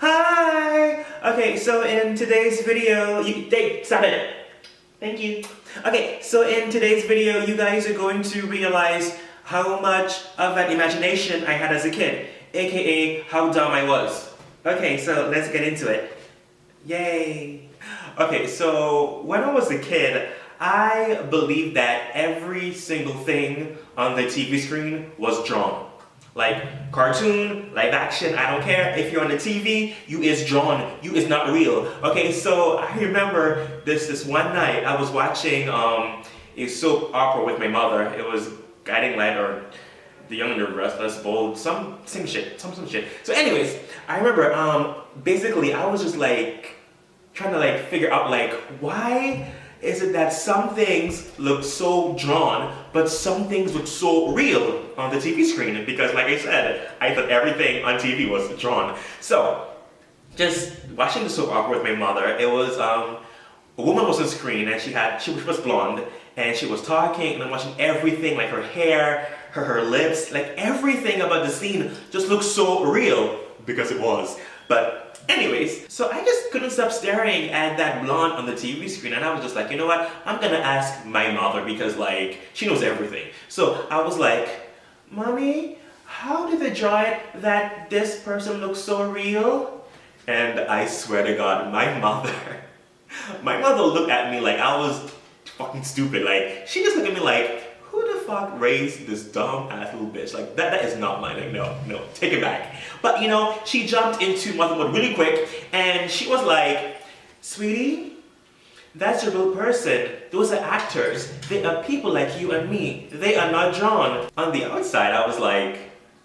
Hi! Okay, so in today's video, stop it! Thank you. Okay, so in today's video, you guys are going to realize how much of an imagination I had as a kid, aka how dumb I was. Okay, so let's get into it. Yay! Okay, so when I was a kid, I believed that every single thing on the TV screen was drawn. Like cartoon, live action, I don't care. If you're on the TV, you is drawn, you is not real. Okay, so I remember this one night I was watching a soap opera with my mother. It was Guiding Light or The Young and the Restless, Bold, some shit. So anyways, I remember basically I was just like trying to like figure out like why is it that some things look so drawn, but some things look so real on the TV screen? Because like I said, I thought everything on TV was drawn. So, just watching the soap opera with my mother, it was, a woman was on screen and she was blonde, and she was talking, and I'm watching everything, like her hair, her lips, like everything about the scene just looked so real, because it was. But anyways, so I just couldn't stop staring at that blonde on the TV screen, and I was just like, you know what, I'm gonna ask my mother, because like, she knows everything. So I was like, Mommy, how did they draw it that this person looks so real? And I swear to God, my mother looked at me like I was fucking stupid. Like, she just looked at me like, who the fuck raised this dumb ass little bitch? Like, that is not mine. Like, no, take it back. But you know, she jumped into mother mode really quick, and she was like, Sweetie, that's a real person. Those are actors. They are people like you and me. They are not drawn. On the outside, I was like,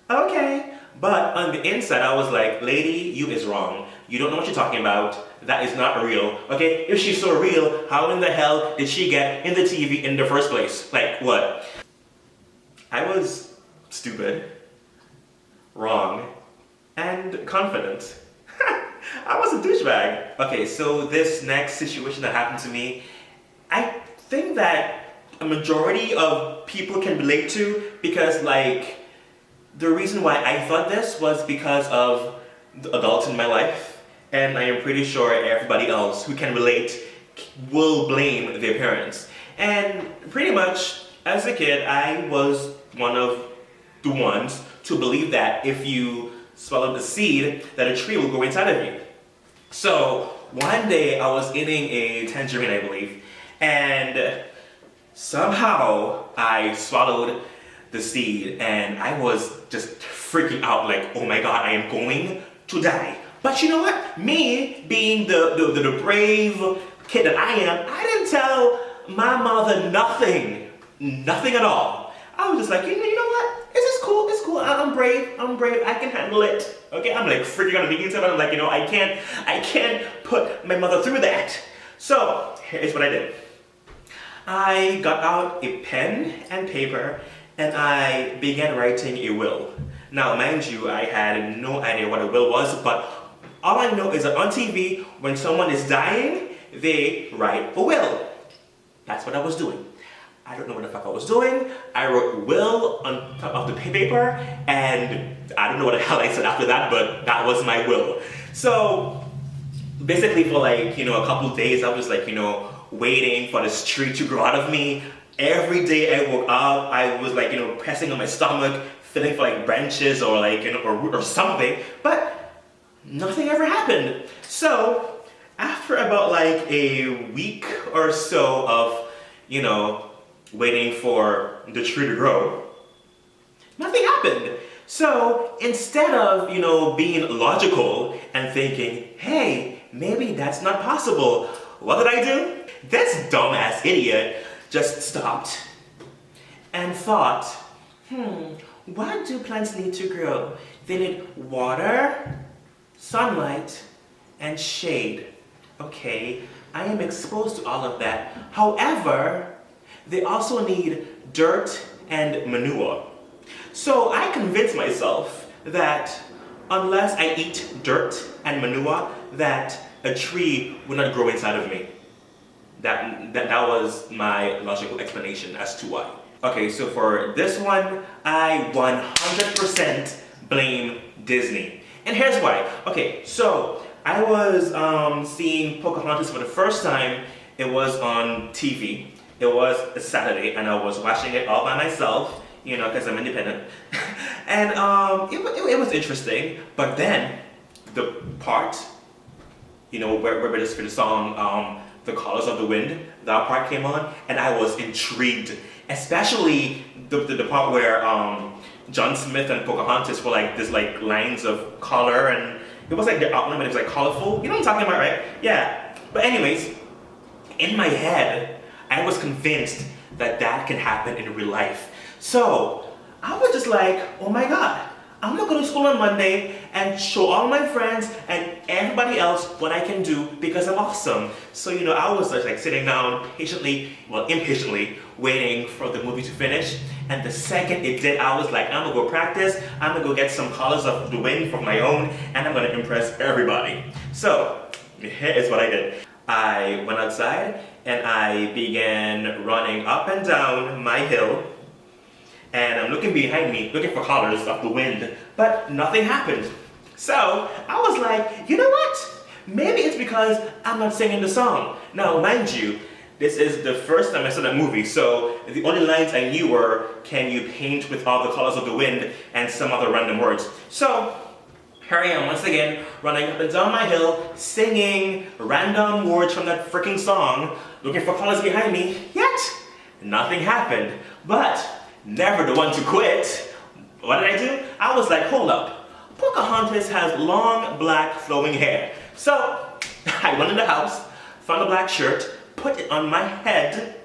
okay. But on the inside, I was like, lady, you is wrong. You don't know what you're talking about. That is not real, okay? If she's so real, how in the hell did she get in the TV in the first place? Like, what? I was stupid, wrong, and confident. I was a douchebag. Okay, so this next situation that happened to me, I think that a majority of people can relate to, because like, the reason why I thought this was because of the adults in my life. And I am pretty sure everybody else who can relate will blame their parents. And pretty much, as a kid, I was one of the ones to believe that if you swallow the seed, that a tree will grow inside of you. So, one day I was eating a tangerine, I believe, and somehow I swallowed the seed, and I was just freaking out like, oh my God, I am going to die. But you know what? Me, being the brave kid that I am, I didn't tell my mother nothing. Nothing at all. I was just like, you know what? It's cool. I'm brave, I can handle it. Okay, I'm like freaking on the inside, I'm like, I can't put my mother through that. So, here's what I did. I got out a pen and paper, and I began writing a will. Now, mind you, I had no idea what a will was, but all I know is that on TV, when someone is dying, they write a will. That's what I was doing. I don't know what the fuck I was doing. I wrote will on top of the paper, and I don't know what the hell I said after that, but that was my will. So, basically for like, a couple of days, I was like, waiting for this tree to grow out of me. Every day I woke up, I was like, pressing on my stomach, feeling for like branches or like, or something, but nothing ever happened. So, after about like a week or so of, waiting for the tree to grow, nothing happened. So, instead of, being logical and thinking, hey, maybe that's not possible, what did I do? This dumbass idiot just stopped and thought, what do plants need to grow? They need water, sunlight, and shade. Okay, I am exposed to all of that. However, they also need dirt and manure. So I convinced myself that unless I eat dirt and manure, that a tree would not grow inside of me. That was my logical explanation as to why. Okay, so for this one, I 100% blame Disney. And here's why. Okay, so I was seeing Pocahontas for the first time. It was on TV. It was a Saturday, and I was watching it all by myself, you know, because I'm independent. And it was interesting. But then the part, you know, where just for the song, The Colors of the Wind, that part came on, and I was intrigued. Especially the part where John Smith and Pocahontas were like this like lines of color, and it was like the outline, but it was like colorful. You know what I'm talking about, right? Yeah. But anyways, in my head, I was convinced that that can happen in real life. So I was just like, oh my God, I'm gonna go to school on Monday and show all my friends and everybody else what I can do because I'm awesome. So, you know, I was just like sitting down patiently, well, impatiently, waiting for the movie to finish. And the second it did, I was like, I'm gonna go practice, I'm gonna go get some Colors of the Wind from my own, and I'm gonna impress everybody. So, here is what I did. I went outside and I began running up and down my hill. And I'm looking behind me, looking for Colors of the Wind, but nothing happened. So I was like, you know what? Maybe it's because I'm not singing the song. Now, mind you, this is the first time I saw that movie, so the only lines I knew were, can you paint with all the colors of the wind, and some other random words. So here I am once again, running up and down my hill, singing random words from that freaking song, looking for colors behind me, yet nothing happened. But never the one to quit. What did I do? I was like, hold up. Pocahontas has long, black, flowing hair. So I went in the house, found a black shirt, put it on my head.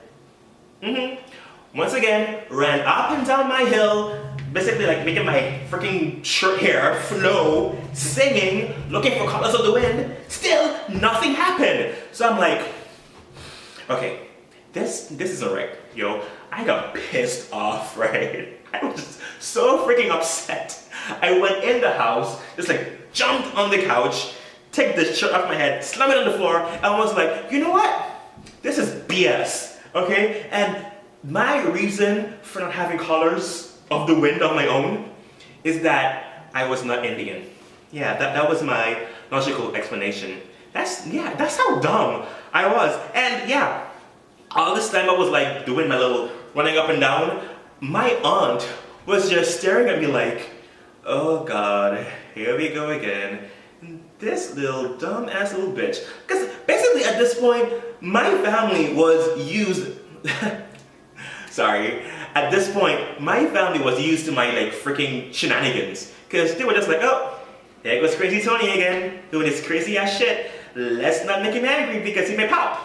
Once again, ran up and down my hill, basically like making my freaking shirt hair flow, singing, looking for colors of the wind. Still, nothing happened. So I'm like, okay, this isn't right, yo. I got pissed off, right? I was just so freaking upset. I went in the house, just like jumped on the couch, take the shirt off my head, slam it on the floor, and was like, you know what? This is BS, okay? And my reason for not having colors of the wind on my own is that I was not Indian. Yeah, that was my logical explanation. That's how dumb I was. And yeah, all this time I was like doing my little running up and down. My aunt was just staring at me like, oh God, here we go again. This little dumb ass little bitch. Because basically at this point, my family was used, sorry, at this point, my family was used to my like freaking shenanigans. Because they were just like, oh, there goes Crazy Tony again, doing this crazy ass shit. Let's not make him angry because he may pop.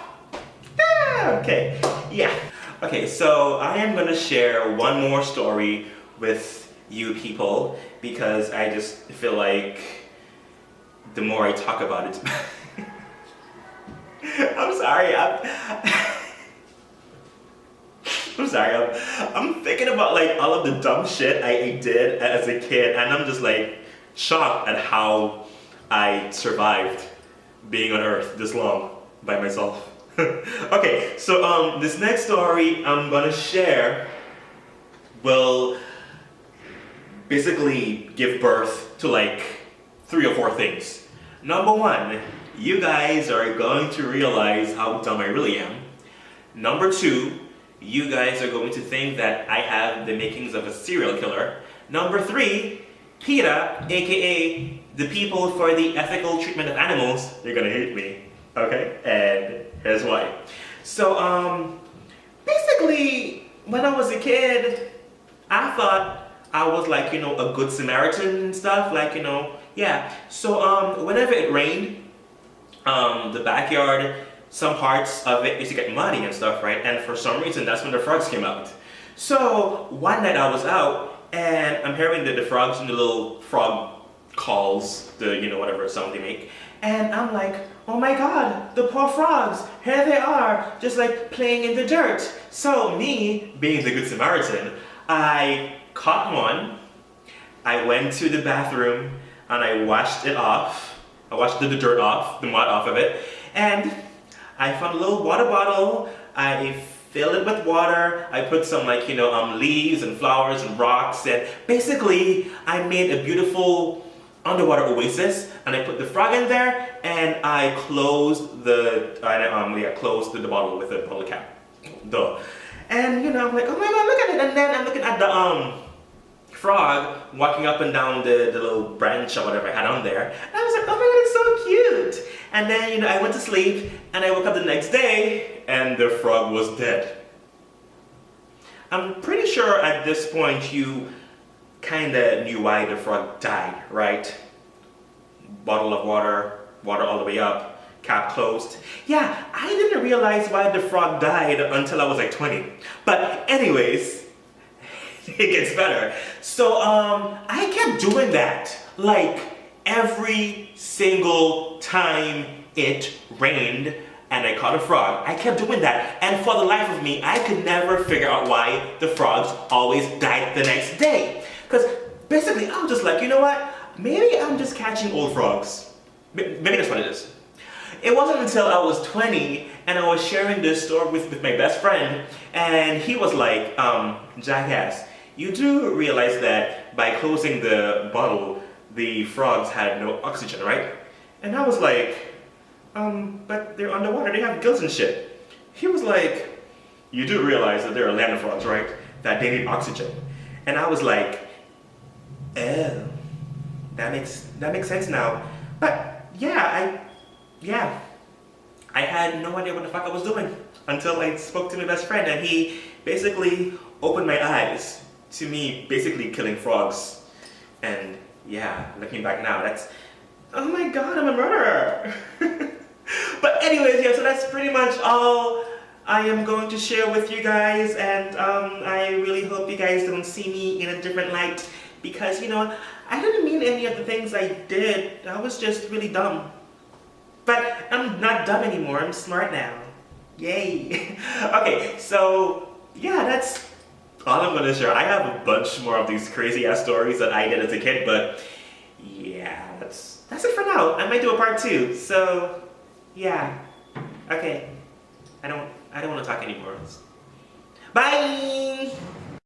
Okay, yeah. Okay, so I am gonna share one more story with you people because I just feel like the more I talk about it, I'm sorry, I'm sorry, I'm thinking about like all of the dumb shit I did as a kid, and I'm just like shocked at how I survived being on Earth this long by myself. Okay, so this next story I'm gonna share will basically give birth to like 3 or 4 things. Number 1, you guys are going to realize how dumb I really am. Number 2, you guys are going to think that I have the makings of a serial killer. Number 3, PETA, aka the people for the ethical treatment of animals, they're gonna hate me. Okay, and here's why. So, basically, when I was a kid, I thought I was like, you know, a good Samaritan and stuff, like, you know, yeah. So, whenever it rained, the backyard, some parts of it used to get muddy and stuff, right? And for some reason, that's when the frogs came out. So, one night I was out, and I'm hearing the frogs and the little frog calls, the, you know, whatever sound they make. And I'm like, oh my God, the poor frogs, here they are, just like playing in the dirt. So me, being the good Samaritan, I caught one, I went to the bathroom, and I washed it off. I washed the dirt off, the mud off of it, and I found a little water bottle, I filled it with water, I put some like, you know, leaves and flowers and rocks, and basically I made a beautiful underwater oasis, and I put the frog in there, and I closed the closed the bottle with a bottle cap. Duh. And you know, I'm like, oh my god, look at it! And then I'm looking at the frog walking up and down the little branch or whatever I had on there. And I was like, oh my god, it's so cute! And then, you know, I went to sleep, and I woke up the next day, and the frog was dead. I'm pretty sure at this point you kinda knew why the frog died, right? Bottle of water, water all the way up, cap closed. Yeah, I didn't realize why the frog died until I was like 20. But anyways, it gets better. So I kept doing that, like every single time it rained and I caught a frog. I kept doing that, and for the life of me, I could never figure out why the frogs always died the next day. Because basically, I was just like, you know what? Maybe I'm just catching old frogs. Maybe that's what it is. It wasn't until I was 20 and I was sharing this story with my best friend, and he was like, jackass, you do realize that by closing the bottle, the frogs had no oxygen, right? And I was like, but they're underwater, they have gills and shit. He was like, you do realize that there are land frogs, right? That they need oxygen. And I was like, oh, that makes sense now. But yeah, I had no idea what the fuck I was doing until I spoke to my best friend, and he basically opened my eyes to me basically killing frogs. And yeah, looking back now, that's, oh my god, I'm a murderer. But anyways, yeah, so that's pretty much all I am going to share with you guys, and I really hope you guys don't see me in a different light, because, you know, I didn't mean any of the things I did. I was just really dumb. But I'm not dumb anymore, I'm smart now. Yay. Okay, so yeah, that's all I'm gonna share. I have a bunch more of these crazy ass stories that I did as a kid, but yeah, that's it for now. I might do a part 2, so yeah. Okay. I don't want to talk anymore. Bye!